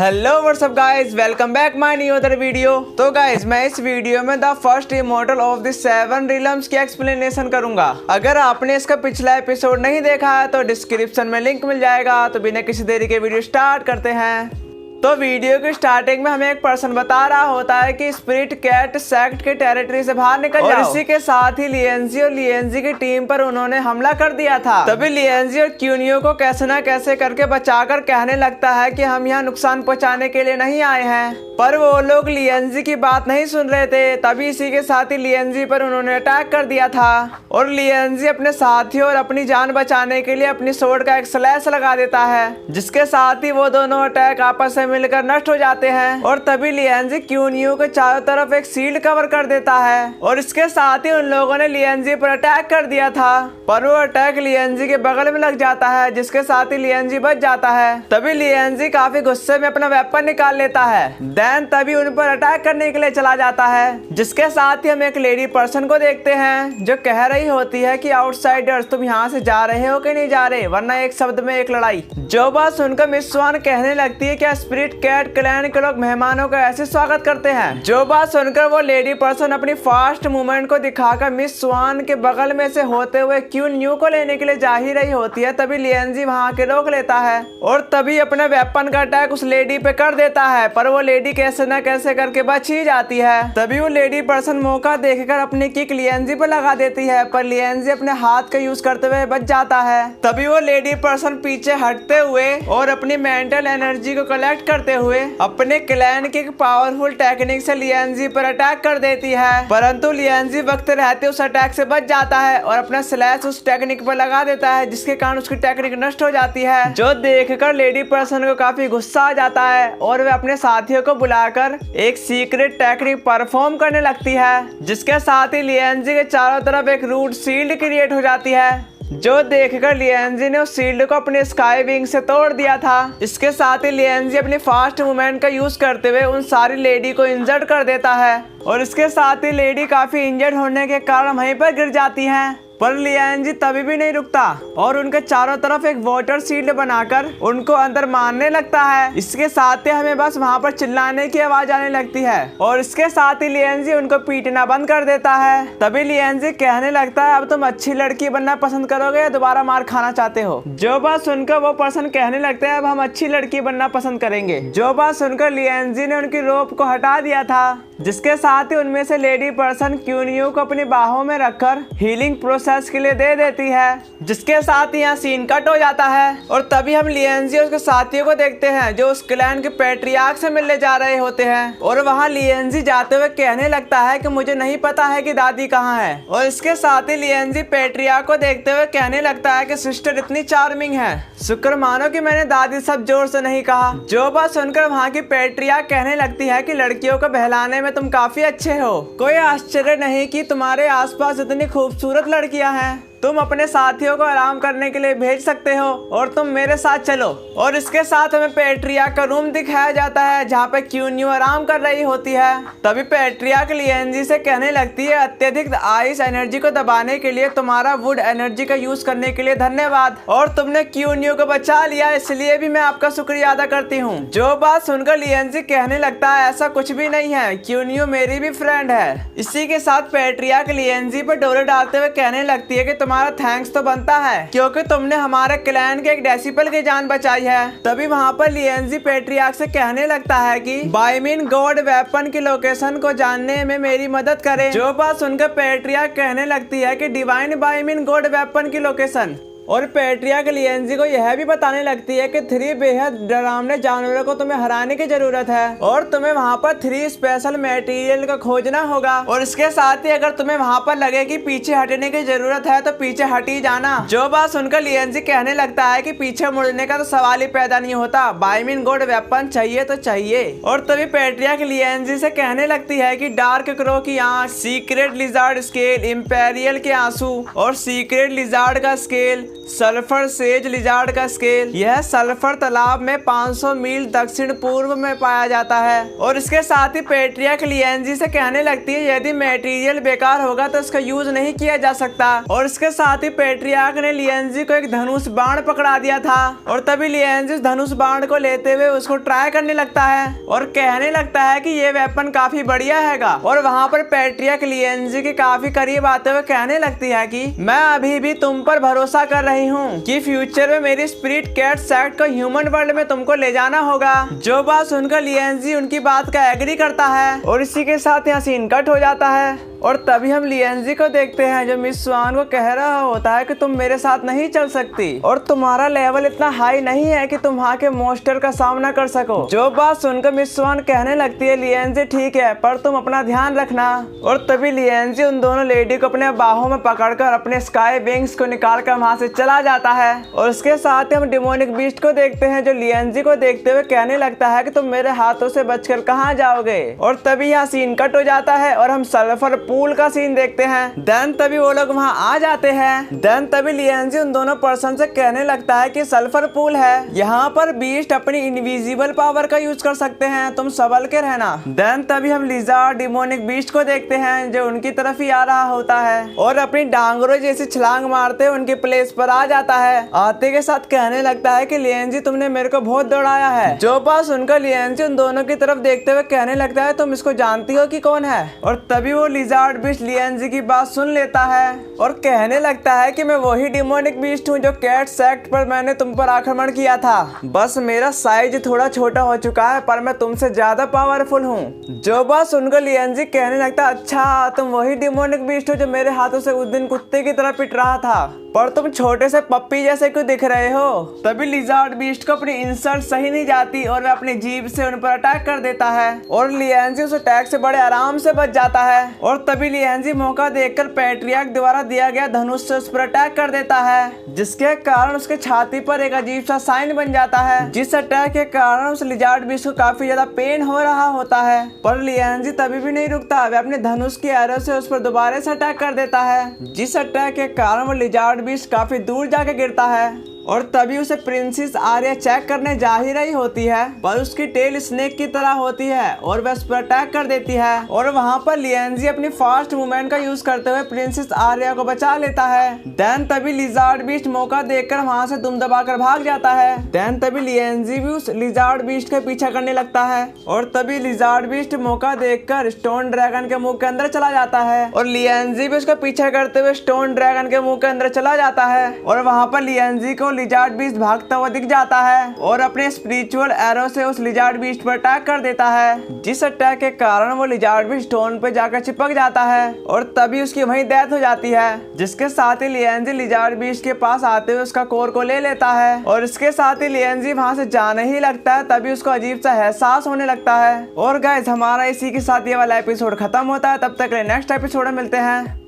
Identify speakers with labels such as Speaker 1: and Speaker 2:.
Speaker 1: Hello what's up guys, welcome back my new other video. तो guys मैं इस video में the first immortal of the 7 रिलम्स की explanation करूंगा। अगर आपने इसका पिछला एपिसोड नहीं देखा है तो डिस्क्रिप्शन में लिंक मिल जाएगा। तो बिना किसी देरी के वीडियो स्टार्ट करते हैं। तो वीडियो की स्टार्टिंग में हमें एक पर्सन बता रहा होता है कि स्पिरिट कैट सेक्ट के टेरिटरी से बाहर निकल जाओ। और इसी के साथ ही लिएंजी और लिएंजी की टीम पर उन्होंने हमला कर दिया था। तभी लिएंजी और क्यूनियो को कैसे ना कैसे करके बचाकर कहने लगता है कि हम यहाँ नुकसान पहुँचाने के लिए नहीं आए हैं, पर वो लोग लिएंजी की बात नहीं सुन रहे थे। तभी इसी के साथ ही लिएंजी पर उन्होंने अटैक कर दिया था और लिएंजी अपने साथियों और अपनी जान बचाने के लिए अपनी सोर्ड का एक स्लैश लगा देता है, जिसके साथ ही वो दोनों अटैक आपस में मिलकर नष्ट हो जाते हैं। और तभी लिएंजी क्यूनियो के चारों तरफ एक शील्ड कवर कर देता है और इसके साथ ही उन लोगों ने लिएंजी पर अटैक कर दिया था, पर वो अटैक लिएंजी के बगल में लग जाता है, जिसके साथ ही लिएंजी बच जाता है। तभी लिएंजी काफी गुस्से में अपना वेपन निकाल लेता है। देन तभी उन पर अटैक करने के लिए चला जाता है, जिसके साथ ही हम एक लेडी पर्सन को देखते हैं जो कह रही होती है कि आउटसाइडर्स तुम यहाँ से जा रहे हो कि नहीं जा रहे, वरना एक शब्द में एक लड़ाई। जो बात सुनकर मिस स्वान कहने लगती है क्या स्पिरिट कैट क्लैन के लोग मेहमानों का ऐसे स्वागत करते हैं। जो बात सुनकर वो लेडी पर्सन अपनी फास्ट मूवमेंट को दिखाकर मिस स्वान के बगल में से होते हुए क्यूनियो को लेने के लिए जा ही रही होती है। तभी लिएंजी वहाँ के रोक लेता है और तभी अपने वेपन का अटैक उस लेडी पे कर देता है, पर वो लेडी कैसे न कैसे करके बच ही जाती है। तभी वो लेडी पर्सन मौका देखकर अपनी किक लिएंजी पर लगा देती है, पर लिएंजी अपने हाथ का यूज करते हुए बच जाता है। तभी वो लेडी पर्सन पीछे हटते हुए और अपनी मेंटल एनर्जी को कलेक्ट करते हुए अपने क्लैन की पावरफुल टेक्निक से लिएंजी पर अटैक कर देती है, परंतु लिएंजी वक्त रहते उस अटैक से बच जाता है और अपना स्लैश उस टेक्निक पर लगा देता है, जिसके कारण उसकी टेक्निक नष्ट हो जाती है। जो देखकर लेडी पर्सन को काफी गुस्सा आ जाता है और वे अपने साथियों को बुलाकर एक सीक्रेट टेक्निक परफॉर्म करने लगती है, जिसके साथ ही लिएंजी के चारों तरफ एक रूट शील्ड क्रिएट हो जाती है। जो देखकर लिएंजी ने उस शील्ड को अपने स्काई विंग से तोड़ दिया था। इसके साथ ही लिएंजी अपनी फास्ट मूवमेंट का यूज करते हुए उन सारी लेडी को इंजर्ड कर देता है और इसके साथ ही लेडी काफी इंजर्ड होने के कारण वहीं पर गिर जाती हैं। पर लिएंजी तभी भी नहीं रुकता और उनके चारों तरफ एक वाटर शील्ड बनाकर उनको अंदर मारने लगता है। इसके साथ ही हमें बस वहां पर चिल्लाने की आवाज आने लगती है और इसके साथ ही लिएंजी उनको पीटना बंद कर देता है। तभी लिएंजी कहने लगता है अब तुम अच्छी लड़की बनना पसंद करोगे या दोबारा मार खाना चाहते हो। जो बात सुनकर वो पर्सन कहने लगता है अब हम अच्छी लड़की बनना पसंद करेंगे। जो बात सुनकर लिएंजी ने उनकी रोप को हटा दिया था, जिसके साथ ही उनमें से लेडी पर्सन क्यूनियो को अपनी बाहों में रखकर हीलिंग प्रोसेस के लिए दे देती है, जिसके साथ ही यहाँ सीन कट हो जाता है। और तभी हम लिएंजी और उसके साथियों को देखते हैं जो उस क्लैन के पैट्रियार्क से मिलने जा रहे होते हैं और वहाँ लिएंजी जाते हुए कहने लगता है कि मुझे नहीं पता है कि दादी कहाँ है। और इसके साथ ही लिएंजी पैट्रियार्क को देखते हुए कहने लगता है कि सिस्टर इतनी चार्मिंग है, शुक्र मानो कि मैंने दादी सब जोर से नहीं कहा। जो बात सुनकर वहाँ की पैट्रियार्क कहने लगती है कि लड़कियों को बहलाने में तुम काफी अच्छे हो, कोई आश्चर्य नहीं कि तुम्हारे आसपास इतनी खूबसूरत लड़कियां हैं, तुम अपने साथियों को आराम करने के लिए भेज सकते हो और तुम मेरे साथ चलो। और इसके साथ हमें पैट्रियार्क का रूम दिखाया जाता है जहाँ पे क्यूनियो आराम कर रही होती है। तभी पैट्रियार्क लिएंजी से कहने लगती है अत्यधिक आइस एनर्जी को दबाने के लिए तुम्हारा वुड एनर्जी का यूज करने के लिए धन्यवाद, और तुमने क्यूनियो को बचा लिया इसलिए भी मैं आपका शुक्रिया अदा करती हूँ। जो बात सुनकर लिएंजी कहने लगता है ऐसा कुछ भी नहीं है, क्यूनियो मेरी भी फ्रेंड है। इसी के साथ पैट्रियार्क लिएंजी पर डोरे डालते हुए कहने लगती है कि तुम्हारा थैंक्स तो बनता है क्योंकि तुमने हमारे क्लैन के एक डेसिपल की जान बचाई है। तभी वहाँ पर लिएंजी पैट्रियार्क से कहने लगता है कि बाइमिन गॉड वेपन की लोकेशन को जानने में मेरी मदद करे। जो बात सुनकर पैट्रियार्क कहने लगती है कि डिवाइन बाइमिन गॉड वेपन की लोकेशन, और पैट्रियार्क लिएंजी को यह भी बताने लगती है कि 3 बेहद डरावने जानवरों को तुम्हें हराने की जरूरत है और तुम्हें वहाँ पर 3 स्पेशल मटेरियल को खोजना होगा। और इसके साथ ही अगर तुम्हें वहाँ पर लगे कि पीछे हटने की जरूरत है तो पीछे हट ही जाना। जो बात सुनकर लिएंजी कहने लगता है कि पीछे मुड़ने का तो सवाल ही पैदा नहीं होता, बाइमिन गॉड वेपन चाहिए तो चाहिए। और तभी पैट्रियार्क लिएंजी से कहने लगती है कि डार्क क्रो की आंख, सीक्रेट लिजार्ड स्केल, इंपेरियल के आंसू और सीक्रेट लिजार्ड का स्केल, सल्फर सेज लिजार्ड का स्केल। यह सल्फर तालाब में 500 मील दक्षिण पूर्व में पाया जाता है। और इसके साथ ही पेट्रियार्क लिएंजी से कहने लगती है यदि मटेरियल बेकार होगा तो इसका यूज नहीं किया जा सकता। और इसके साथ ही पेट्रियार्क ने लिएंजी को एक धनुष बाण पकड़ा दिया था और तभी लिएंजी उस धनुष बाण को लेते हुए उसको ट्राई करने लगता है और कहने लगता है कि ये वेपन काफी बढ़िया हैगा। और वहाँ पर पेट्रियार्क लिएंजी के काफी करीब आते हुए कहने लगती है कि मैं अभी भी तुम पर भरोसा कर रही हूँ कि फ्यूचर में मेरी स्पिरिट कैट सेक्ट को ह्यूमन वर्ल्ड में तुमको ले जाना होगा। जो बात सुनकर लिएंजी उनकी बात का एग्री करता है और इसी के साथ यहाँ सीन कट हो जाता है। और तभी हम लिएंजी को देखते हैं जो मिस स्वान को कह रहा होता है कि तुम मेरे साथ नहीं चल सकती और तुम्हारा लेवल इतना हाई नहीं है कि तुम वहाँ के मॉन्स्टर का सामना कर सको। जो बात सुनकर मिस स्वान कहने लगती है लिएंजी ठीक है पर तुम अपना ध्यान रखना। और तभी लिएंजी उन दोनों लेडी को अपने बाहों में पकड़कर अपने स्काई विंग्स को निकाल कर वहाँ से चला जाता है। और उसके साथ ही हम डिमोनिक बीस्ट को देखते हैं जो लिएंजी को देखते हुए कहने लगता है कि तुम मेरे हाथों से बचकर कहाँ जाओगे। और तभी यहाँ सीन कट हो जाता है और हम सल्फर पूल का सीन देखते हैं। देन तभी वो लोग वहाँ आ जाते हैं। देन तभी लिएंजी उन दोनों पर्सन से कहने लगता है कि सल्फर पूल है, यहाँ पर बीस्ट अपनी इनविजिबल पावर का यूज कर सकते हैं, तुम संभल के रहना। देन तभी हम लिजार्ड डिमोनिक बीस्ट को देखते हैं जो उनकी तरफ ही आ रहा होता है और अपनी डांगरों जैसी छलांग मारते उनके प्लेस पर आ जाता है। आते के साथ कहने लगता है कि लिएंजी तुमने मेरे को बहुत दौड़ाया है। जो बात सुनकर लिएंजी उन दोनों की तरफ देखते हुए कहने लगता है तुम इसको जानती हो कि कौन है। और तभी वो लिजार्ड बीस्ट लिएंजी की बात सुन लेता है और कहने लगता है कि मैं वही डिमोनिक बीस्ट हूँ जो कैट सेक्ट पर मैंने तुम पर आक्रमण किया था, बस मेरा साइज थोड़ा छोटा हो चुका है पर मैं तुमसे ज्यादा पावरफुल हूँ। जो बात सुनकर लिएंजी कहने लगता है अच्छा तुम वही डिमोनिक बीस्ट हो जो मेरे हाथों से उस दिन कुत्ते की तरह पिट रहा था पर तुम छोटे से पप्पी जैसे क्यों दिख रहे हो। तभी लिजार्ड बीस्ट को अपनी इंसल्ट सही नहीं जाती और वह अपनी जीभ से उन पर अटैक कर देता है और लिएंजी उस अटैक से बड़े आराम से बच जाता है। और तभी लिएंजी मौका देखकर पेट्रियार्क द्वारा दिया गया धनुष से उस पर अटैक कर देता है जिसके कारण उसके छाती पर एक अजीब सा साइन बन जाता है जिस अटैक के कारण उस लिजार्ड बीस्ट को काफी ज्यादा पेन हो रहा होता है। पर लिएंजी तभी भी नहीं रुकता, वह अपने धनुष की एरो से उस पर दोबारा से अटैक कर देता है जिस अटैक के कारण वो लिजार्ड बीस्ट काफी दूर जाके गिरता है। और तभी उसे प्रिंसेस आर्या चेक करने जा ही रही होती है पर उसकी टेल स्नेक की तरह होती है और वह उस पर अटैक कर देती है। और वहाँ पर लिएंजी अपनी फास्ट मूवमेंट का यूज करते हुए प्रिंसेस आर्या को बचा लेता है। देन तभी लिजार्ड बीस्ट मौका देखकर वहाँ से दुम दबाकर भाग जाता है। देन तभी लिएंजी भी उस लिजार्ड बीस्ट का पीछा करने लगता है और तभी लिजार्ड बीस्ट मौका देखकर स्टोन ड्रैगन के मुंह के अंदर चला जाता है और लिएंजी भी उसका पीछा करते हुए स्टोन ड्रैगन के मुंह के अंदर चला जाता है। और वहाँ पर लिएंजी को लिजार्ड बीस्ट भागता हुआ दिख जाता है और अपने स्पिरिचुअल एरो से उस लिजार्ड बीस्ट पर अटैक कर देता है जिस अटैक के कारण वो लिजार्ड बीस्ट स्टोन पे जाकर चिपक जाता है और तभी उसकी वहीं डेथ हो जाती है। जिसके साथ ही लिएंजी लिजार्ड बीस्ट के पास आते हुए उसका कोर को ले लेता है और इसके साथ ही लिएंजी वहां से जाने ही लगता है। तभी उसको अजीब सा एहसास होने लगता है। और गाइस हमारा इसी के साथ ये वाला एपिसोड खत्म होता है। तब तक नेक्स्ट एपिसोड में मिलते हैं।